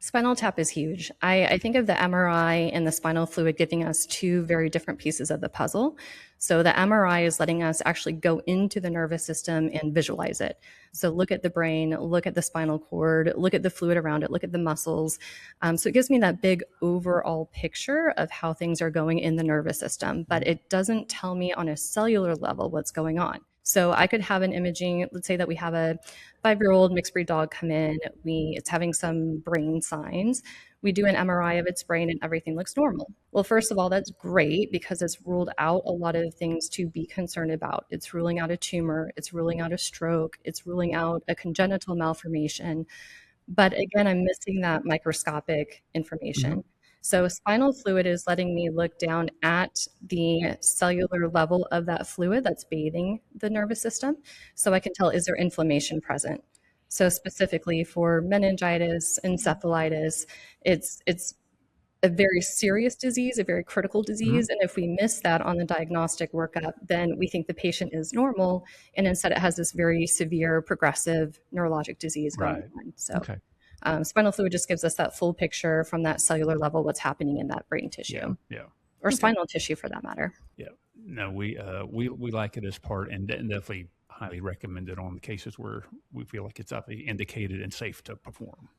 Spinal tap is huge. I think of the MRI and the spinal fluid giving us two very different pieces of the puzzle. So the MRI is letting us actually go into the nervous system and visualize it. So look at the brain, look at the spinal cord, look at the fluid around it, look at the muscles. So it gives me that big overall picture of how things are going in the nervous system, but it doesn't tell me on a cellular level what's going on. So I could have an imaging, let's say that we have a 5-year-old mixed breed dog come in, it's having some brain signs. We do an MRI of its brain and everything looks normal. Well, first of all, that's great because it's ruled out a lot of things to be concerned about. It's ruling out a tumor, it's ruling out a stroke, it's ruling out a congenital malformation. But again, I'm missing that microscopic information. So spinal fluid is letting me look down at the cellular level of that fluid that's bathing the nervous system. So I can tell, is there inflammation present? So specifically for meningitis, encephalitis, it's a very serious disease, a very critical disease. And if we miss that on the diagnostic workup, then we think the patient is normal. And instead it has this very severe progressive neurologic disease going on. So spinal fluid just gives us that full picture from that cellular level, what's happening in that brain tissue, or spinal tissue for that matter. No, we like it as part, and definitely highly recommend it on the cases where we feel like it's indicated and safe to perform.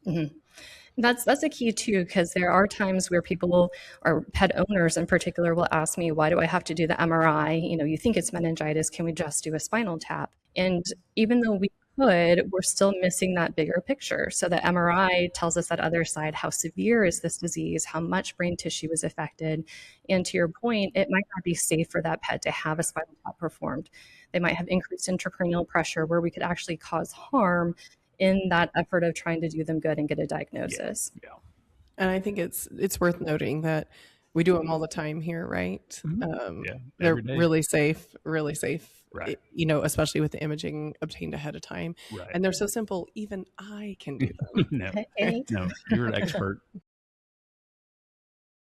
That's a key too, because there are times where people or pet owners in particular will ask me, why do I have to do the MRI? You think it's meningitis, can we just do a spinal tap? And even though we could, we're still missing that bigger picture. So the MRI tells us that other side, how severe is this disease, how much brain tissue is affected. And to your point, it might not be safe for that pet to have a spinal tap performed. They might have increased intracranial pressure where we could actually cause harm in that effort of trying to do them good and get a diagnosis. And I think it's worth noting that we do them all the time here, right? They're really safe, right. Especially with the imaging obtained ahead of time. And they're so simple, even I can do them. No, you're an expert.